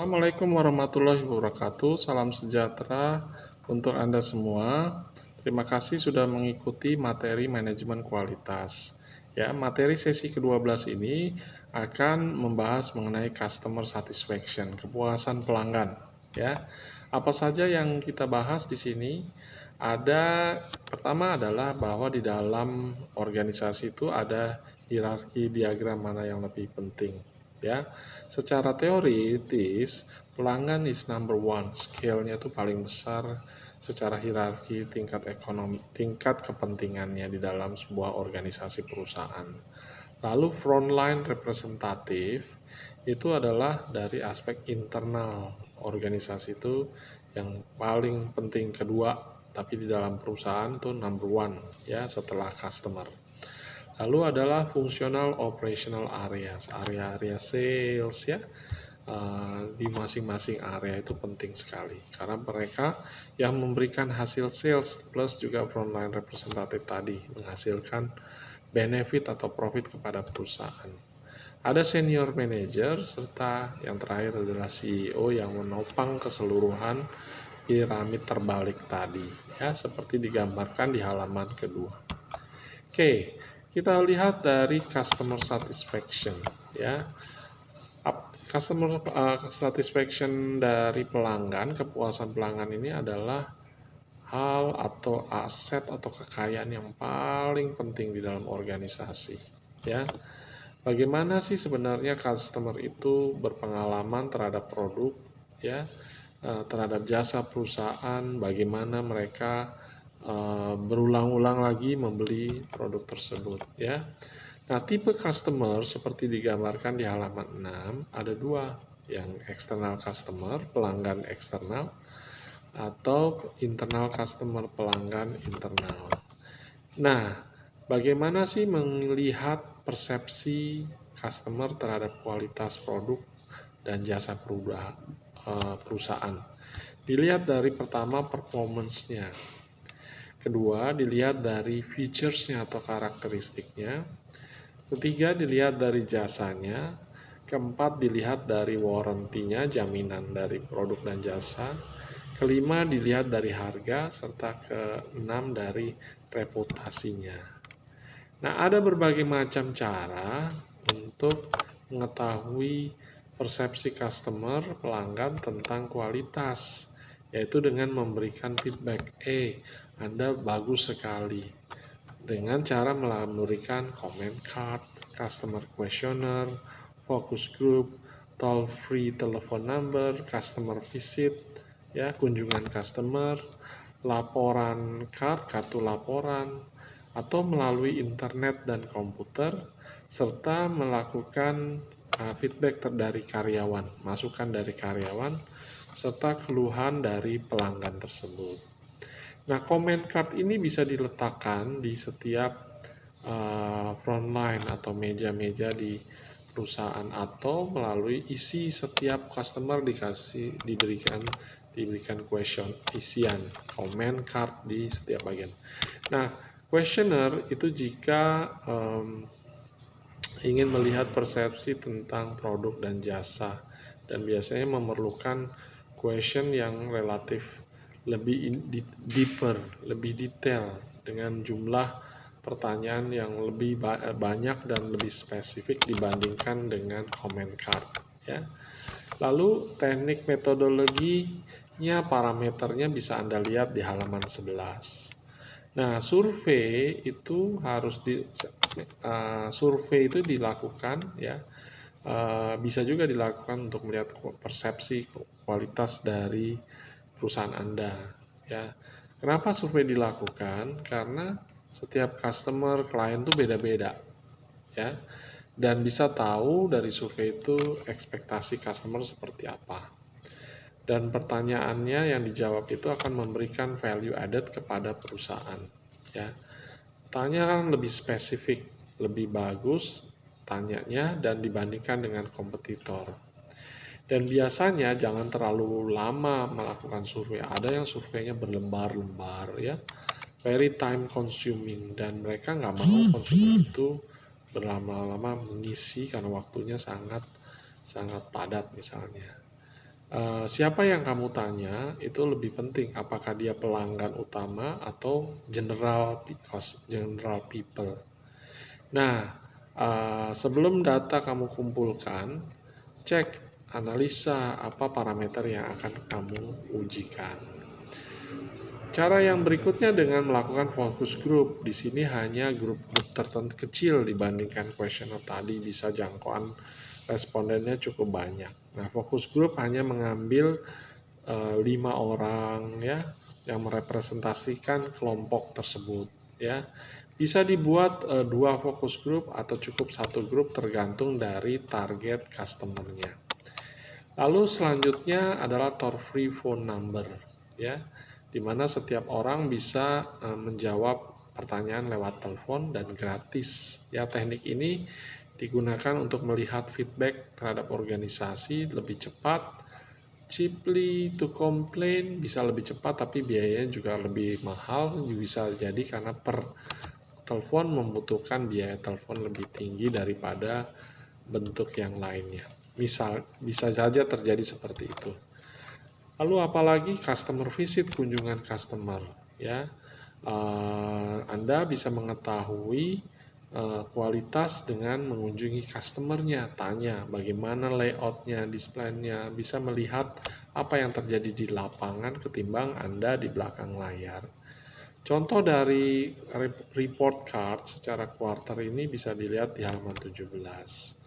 Assalamualaikum warahmatullahi wabarakatuh. Salam sejahtera untuk Anda semua. Terima kasih sudah mengikuti materi manajemen kualitas. Ya, materi sesi ke-12 ini akan membahas mengenai customer satisfaction, kepuasan pelanggan. Ya, apa saja yang kita bahas di sini? Ada pertama adalah bahwa di dalam organisasi itu ada hierarki diagram mana yang lebih penting. Ya, secara teoritis pelanggan is number one, scale-nya itu paling besar secara hierarki tingkat ekonomi, tingkat kepentingannya di dalam sebuah organisasi perusahaan. Lalu frontline representatif itu adalah dari aspek internal organisasi itu yang paling penting kedua, tapi di dalam perusahaan itu number one ya setelah customer. Lalu adalah fungsional operational areas, area-area sales ya. Di masing-masing area itu penting sekali karena mereka yang memberikan hasil sales plus juga frontline representative tadi menghasilkan benefit atau profit kepada perusahaan. Ada senior manager serta yang terakhir adalah CEO yang menopang keseluruhan piramid terbalik tadi ya seperti digambarkan di halaman kedua. Oke, kita lihat dari customer satisfaction ya. Customer satisfaction dari pelanggan, kepuasan pelanggan ini adalah hal atau aset atau kekayaan yang paling penting di dalam organisasi ya. Bagaimana sih sebenarnya customer itu berpengalaman terhadap produk ya, terhadap jasa perusahaan, bagaimana mereka berulang-ulang lagi membeli produk tersebut ya. Nah, tipe customer seperti digambarkan di halaman 6 ada dua, yang external customer, pelanggan eksternal, atau internal customer, pelanggan internal. Nah, bagaimana sih melihat persepsi customer terhadap kualitas produk dan jasa perusahaan? Dilihat dari pertama performance-nya, kedua dilihat dari features-nya atau karakteristiknya, ketiga dilihat dari jasanya, keempat dilihat dari warranty-nya, jaminan dari produk dan jasa, kelima dilihat dari harga, serta keenam dari reputasinya. Nah, ada berbagai macam cara untuk mengetahui persepsi customer, pelanggan tentang kualitas, yaitu dengan memberikan feedback. Anda bagus sekali, dengan cara memberikan comment card, customer questionnaire, focus group, toll free telepon number, customer visit, ya kunjungan customer, laporan card, kartu laporan, atau melalui internet dan komputer, serta melakukan feedback dari karyawan, masukan dari karyawan, serta keluhan dari pelanggan tersebut. Nah, comment card ini bisa diletakkan di setiap frontline atau meja-meja di perusahaan atau melalui isi setiap customer diberikan question isian comment card di setiap bagian. Nah, questionnaire itu jika ingin melihat persepsi tentang produk dan jasa dan biasanya memerlukan question yang relatif lebih deeper, lebih detail dengan jumlah pertanyaan yang lebih banyak dan lebih spesifik dibandingkan dengan comment card ya. Lalu teknik metodologinya, parameternya bisa Anda lihat di halaman 11. Nah, survei itu dilakukan ya, bisa juga dilakukan untuk melihat persepsi kualitas dari perusahaan Anda ya. Kenapa survei dilakukan? Karena setiap customer, klien itu beda-beda ya. Dan bisa tahu dari survei itu ekspektasi customer seperti apa. Dan pertanyaannya yang dijawab itu akan memberikan value added kepada perusahaan ya. Tanya kan lebih spesifik, lebih bagus tanyanya dan dibandingkan dengan kompetitor. Dan biasanya jangan terlalu lama melakukan survei. Ada yang surveinya berlembar-lembar ya, very time consuming, dan mereka nggak mau konsumen itu berlama-lama mengisi karena waktunya sangat sangat padat misalnya. Siapa yang kamu tanya itu lebih penting, apakah dia pelanggan utama atau general people. Nah, sebelum data kamu kumpulkan, cek analisa apa parameter yang akan kamu ujikan. Cara yang berikutnya dengan melakukan focus group. Di sini hanya grup-grup tertentu kecil dibandingkan questionnaire tadi, bisa jangkauan respondennya cukup banyak. Nah, focus group hanya mengambil 5 orang ya yang merepresentasikan kelompok tersebut ya. Bisa dibuat 2 focus group atau cukup 1 grup tergantung dari target customer-nya. Lalu selanjutnya adalah toll-free phone number ya, di mana setiap orang bisa menjawab pertanyaan lewat telepon dan gratis. Ya, teknik ini digunakan untuk melihat feedback terhadap organisasi lebih cepat. Cheaply to complain bisa lebih cepat tapi biayanya juga lebih mahal, bisa jadi karena per telepon membutuhkan biaya telepon lebih tinggi daripada bentuk yang lainnya. Misal bisa saja terjadi seperti itu. Lalu apalagi customer visit, kunjungan customer ya. Anda bisa mengetahui kualitas dengan mengunjungi customernya, tanya bagaimana layoutnya, displaynya, bisa melihat apa yang terjadi di lapangan ketimbang Anda di belakang layar. Contoh dari report card secara quarter ini bisa dilihat di halaman 17.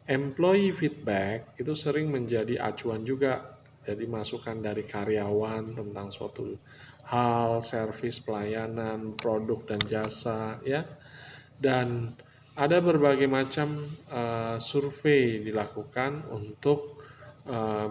Employee feedback itu sering menjadi acuan juga. Jadi masukan dari karyawan tentang suatu hal, servis, pelayanan, produk dan jasa ya. Dan ada berbagai macam survei dilakukan untuk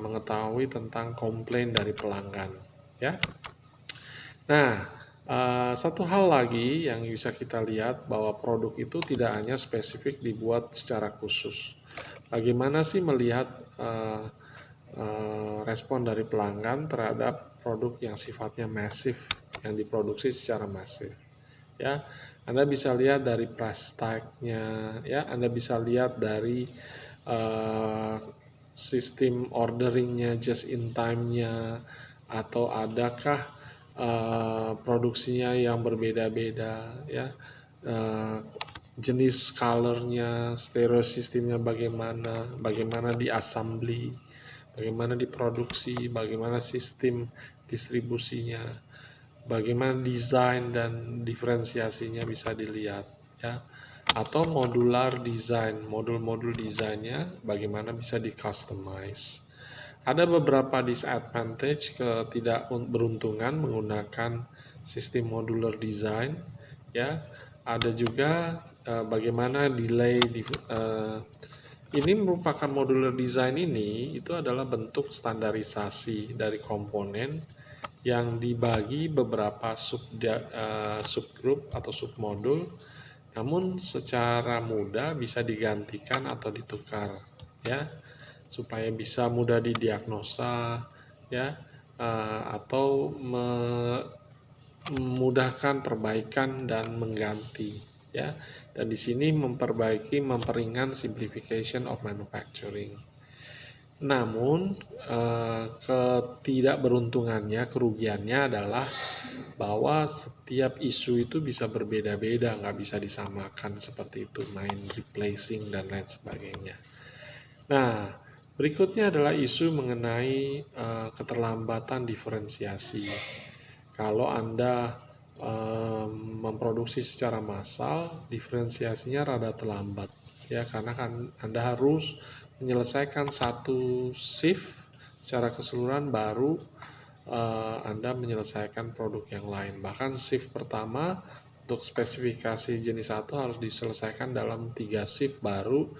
mengetahui tentang komplain dari pelanggan ya. Nah, satu hal lagi yang bisa kita lihat bahwa produk itu tidak hanya spesifik dibuat secara khusus. Bagaimana sih melihat respon dari pelanggan terhadap produk yang sifatnya masif, yang diproduksi secara masif? Ya, Anda bisa lihat dari price tag-nya, ya, Anda bisa lihat dari uh, sistem orderingnya, just in time-nya, atau adakah produksinya yang berbeda-beda, ya, uh, jenis color-nya, stereo sistemnya bagaimana, bagaimana di assembly, bagaimana diproduksi, bagaimana sistem distribusinya, bagaimana desain dan diferensiasinya bisa dilihat ya, atau modular design, modul-modul desainnya bagaimana bisa di customize. Ada beberapa disadvantage ketidakberuntungan menggunakan sistem modular design ya. Ada juga bagaimana delay ini merupakan modular design ini itu adalah bentuk standarisasi dari komponen yang dibagi beberapa subgroup atau submodul, namun secara mudah bisa digantikan atau ditukar ya, supaya bisa mudah didiagnosa ya, atau memudahkan perbaikan dan mengganti ya. Dan di sini memperingan simplification of manufacturing. Namun ketidakberuntungannya, kerugiannya adalah bahwa setiap isu itu bisa berbeda-beda, nggak bisa disamakan seperti itu, main replacing dan lain sebagainya. Nah, berikutnya adalah isu mengenai keterlambatan diferensiasi. Kalau Anda memproduksi secara massal, diferensiasinya rada terlambat ya, karena kan Anda harus menyelesaikan satu shift secara keseluruhan baru Anda menyelesaikan produk yang lain. Bahkan shift pertama untuk spesifikasi jenis satu harus diselesaikan dalam 3 shift baru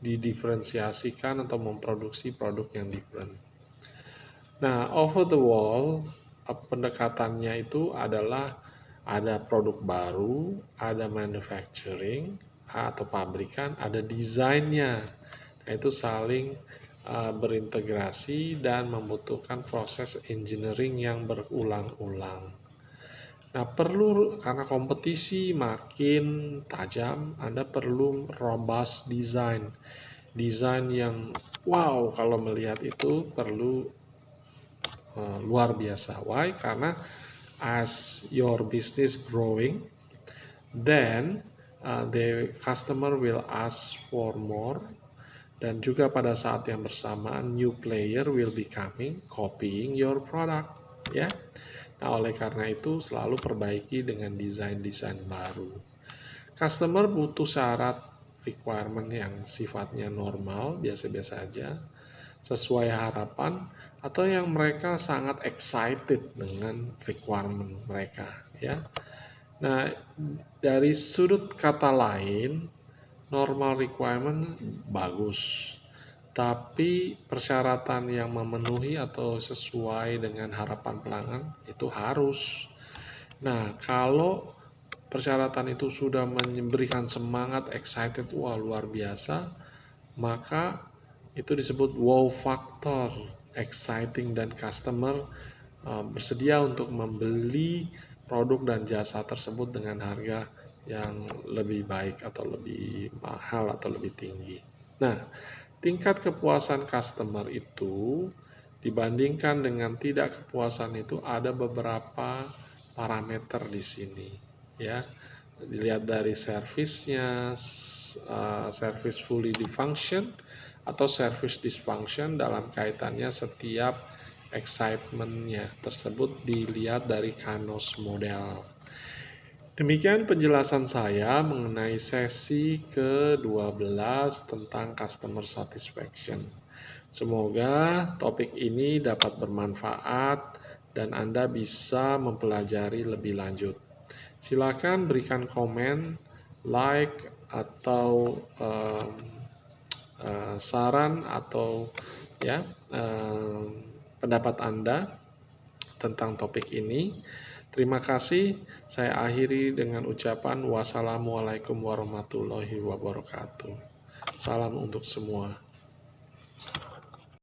didiferensiasikan atau memproduksi produk yang different. Nah, over the wall pendekatannya itu adalah ada produk baru, ada manufacturing atau pabrikan, ada desainnya. Nah, itu saling berintegrasi dan membutuhkan proses engineering yang berulang-ulang. Nah, karena kompetisi makin tajam, Anda perlu robust design. Desain yang wow, kalau melihat itu perlu luar biasa. Why? Karena as your business growing, then the customer will ask for more, dan juga pada saat yang bersamaan new player will be coming copying your product, ya. Nah, oleh karena itu selalu perbaiki dengan desain-desain baru. Customer butuh syarat requirement yang sifatnya normal, biasa-biasa aja, sesuai harapan, atau yang mereka sangat excited dengan requirement mereka, ya. Nah, dari sudut kata lain, normal requirement bagus, tapi persyaratan yang memenuhi atau sesuai dengan harapan pelanggan itu harus. Nah, kalau persyaratan itu sudah memberikan semangat, excited, wah luar biasa, maka itu disebut wow factor, exciting, dan customer bersedia untuk membeli produk dan jasa tersebut dengan harga yang lebih baik atau lebih mahal atau lebih tinggi. Nah, tingkat kepuasan customer itu dibandingkan dengan tidak kepuasan itu ada beberapa parameter di sini, ya. Dilihat dari servisnya, service fully defunction atau service dysfunction dalam kaitannya setiap excitement-nya tersebut dilihat dari Kanos model. Demikian penjelasan saya mengenai sesi ke-12 tentang customer satisfaction. Semoga topik ini dapat bermanfaat dan Anda bisa mempelajari lebih lanjut. Silakan berikan komen, like, atau saran atau ya pendapat Anda tentang topik ini. Terima kasih. Saya akhiri dengan ucapan wassalamualaikum warahmatullahi wabarakatuh. Salam untuk semua.